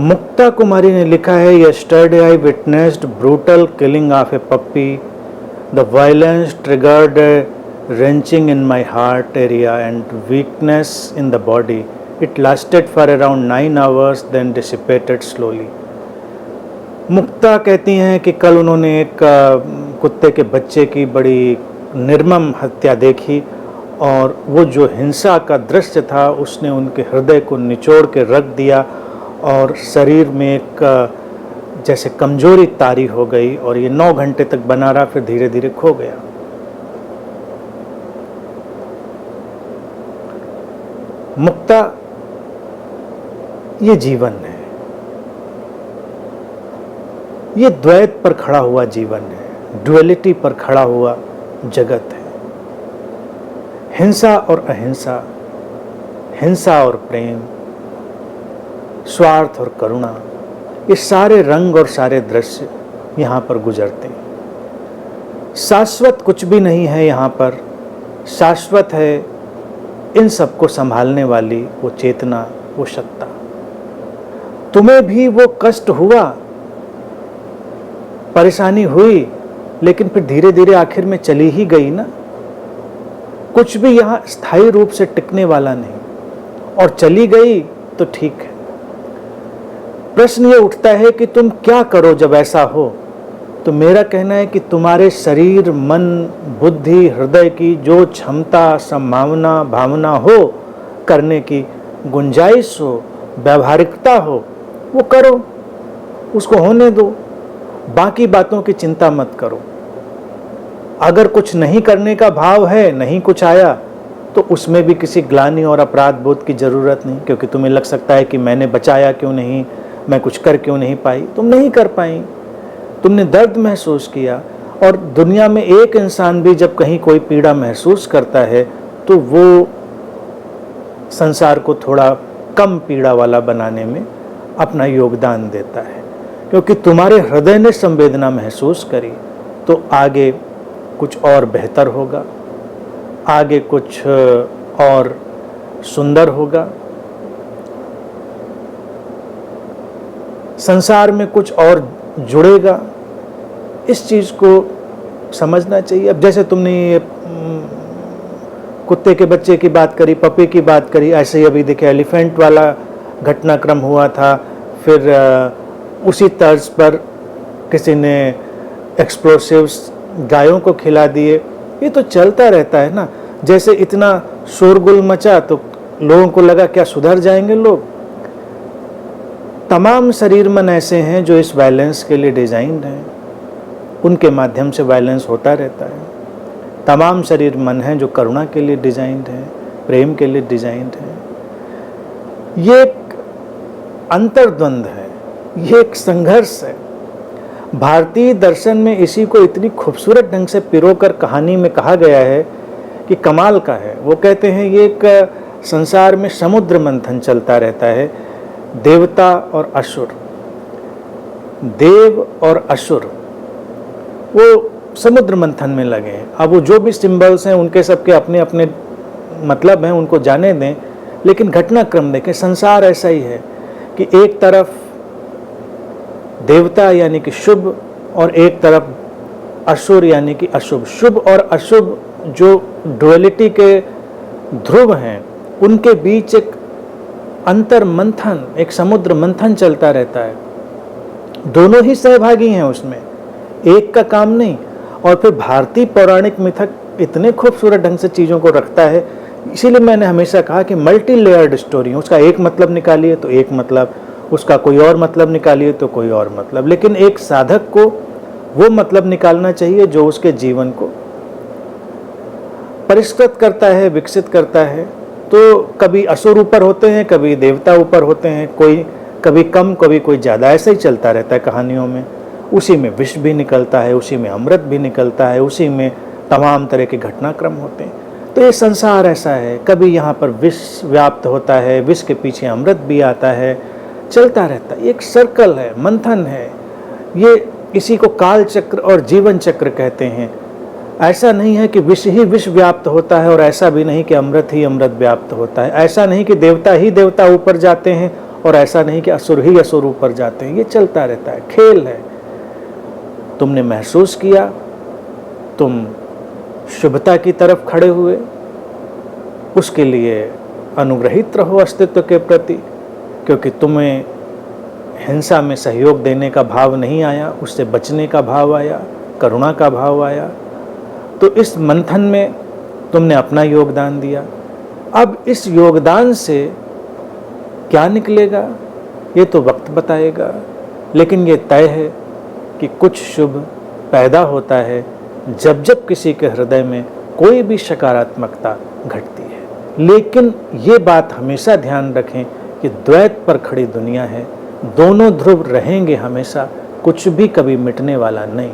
मुक्ता कुमारी ने लिखा है, yesterday I witnessed brutal killing of a puppy. The violence triggered a wrenching in my heart area and weakness in the body. It lasted for around 9 hours then dissipated slowly. मुक्ता कहती हैं कि कल उन्होंने एक कुत्ते के बच्चे की बड़ी निर्मम हत्या देखी और वो जो हिंसा का दृश्य था उसने उनके हृदय को निचोड़ के रख दिया और शरीर में एक जैसे कमजोरी तारी हो गई और ये 9 घंटे तक बना रहा, फिर धीरे धीरे खो गया. मुक्ता, ये जीवन है, ये द्वैत पर खड़ा हुआ जीवन है, ड्युअलिटी पर खड़ा हुआ जगत है. हिंसा और अहिंसा, हिंसा और प्रेम, स्वार्थ और करुणा, ये सारे रंग और सारे दृश्य यहाँ पर गुजरते हैं. शाश्वत कुछ भी नहीं है यहाँ पर. शाश्वत है इन सबको संभालने वाली वो चेतना, वो सत्ता. तुम्हें भी वो कष्ट हुआ, परेशानी हुई, लेकिन फिर धीरे धीरे आखिर में चली ही गई ना. कुछ भी यहाँ स्थायी रूप से टिकने वाला नहीं, और चली गई तो ठीक है. प्रश्न ये उठता है कि तुम क्या करो जब ऐसा हो. तो मेरा कहना है कि तुम्हारे शरीर, मन, बुद्धि, हृदय की जो क्षमता, संभावना, भावना हो, करने की गुंजाइश हो, व्यावहारिकता हो, वो करो, उसको होने दो. बाकी बातों की चिंता मत करो. अगर कुछ नहीं करने का भाव है, नहीं कुछ आया, तो उसमें भी किसी ग्लानि और अपराध बोध की जरूरत नहीं, क्योंकि तुम्हें लग सकता है कि मैंने बचाया क्यों नहीं, मैं कुछ कर क्यों नहीं पाई. तुम नहीं कर पाई, तुमने दर्द महसूस किया. और दुनिया में एक इंसान भी जब कहीं कोई पीड़ा महसूस करता है तो वो संसार को थोड़ा कम पीड़ा वाला बनाने में अपना योगदान देता है. क्योंकि तुम्हारे हृदय ने संवेदना महसूस करी तो आगे कुछ और बेहतर होगा, आगे कुछ और सुंदर होगा, संसार में कुछ और जुड़ेगा. इस चीज़ को समझना चाहिए. अब जैसे तुमने ये कुत्ते के बच्चे की बात करी, पपी की बात करी, ऐसे ही अभी देखे एलिफेंट वाला घटनाक्रम हुआ था. फिर उसी तर्ज पर किसी ने एक्सप्लोसिव्स गायों को खिला दिए. ये तो चलता रहता है ना. जैसे इतना शोरगुल मचा तो लोगों को लगा क्या सुधर जाएंगे लोग. तमाम शरीर मन ऐसे हैं जो इस वायलेंस के लिए डिजाइंड हैं, उनके माध्यम से वायलेंस होता रहता है. तमाम शरीर मन हैं जो करुणा के लिए डिजाइंड हैं, प्रेम के लिए डिजाइंड हैं. ये एक अंतर्द्वंद है, ये एक संघर्ष है. भारतीय दर्शन में इसी को इतनी खूबसूरत ढंग से पिरोकर कहानी में कहा गया है कि कमाल का है. वो कहते हैं ये एक संसार में समुद्र मंथन चलता रहता है. देवता और असुर, देव और असुर वो समुद्र मंथन में लगे हैं. अब वो जो भी सिंबल्स हैं उनके सबके अपने अपने मतलब हैं, उनको जाने दें. लेकिन घटनाक्रम देखें, संसार ऐसा ही है कि एक तरफ देवता यानी कि शुभ और एक तरफ असुर यानी कि अशुभ. शुभ और अशुभ जो डुअलिटी के ध्रुव हैं, उनके बीच एक अंतर मंथन, एक समुद्र मंथन चलता रहता है. दोनों ही सहभागी हैं उसमें, एक का काम नहीं. और फिर भारतीय पौराणिक मिथक इतने खूबसूरत ढंग से चीज़ों को रखता है. इसीलिए मैंने हमेशा कहा कि मल्टी लेयर्ड स्टोरी है. उसका एक मतलब निकालिए तो एक मतलब, उसका कोई और मतलब निकालिए तो कोई और मतलब. लेकिन एक साधक को वो मतलब निकालना चाहिए जो उसके जीवन को परिष्कृत करता है, विकसित करता है. तो कभी असुर ऊपर होते हैं, कभी देवता ऊपर होते हैं, कोई कभी कम कभी कोई ज़्यादा, ऐसा ही चलता रहता है कहानियों में. उसी में विष भी निकलता है, उसी में अमृत भी निकलता है, उसी में तमाम तरह के घटनाक्रम होते हैं. तो ये संसार ऐसा है, कभी यहाँ पर विष व्याप्त होता है, विष के पीछे अमृत भी आता है, चलता रहता है. एक सर्कल है, मंथन है. ये इसी को काल चक्र और जीवन चक्र कहते हैं. ऐसा नहीं है कि विष ही विष व्याप्त होता है और ऐसा भी नहीं कि अमृत ही अमृत व्याप्त होता है. ऐसा नहीं कि देवता ही देवता ऊपर जाते हैं और ऐसा नहीं कि असुर ही असुर ऊपर जाते हैं, ये चलता रहता है, खेल है। तुमने महसूस किया, तुम शुभता की तरफ खड़े हुए, उसके लिए अनुग्रहित रहो अस्तित्व के प्रति, क्योंकि तुम्हें हिंसा में सहयोग देने का भाव नहीं आया, उससे बचने का भाव आया, करुणा का भाव आया। तो इस मंथन में तुमने अपना योगदान दिया। अब इस योगदान से क्या निकलेगा ये तो वक्त बताएगा, लेकिन ये तय है कि कुछ शुभ पैदा होता है जब जब किसी के हृदय में कोई भी सकारात्मकता घटती है। लेकिन ये बात हमेशा ध्यान रखें कि द्वैत पर खड़ी दुनिया है, दोनों ध्रुव रहेंगे हमेशा, कुछ भी कभी मिटने वाला नहीं।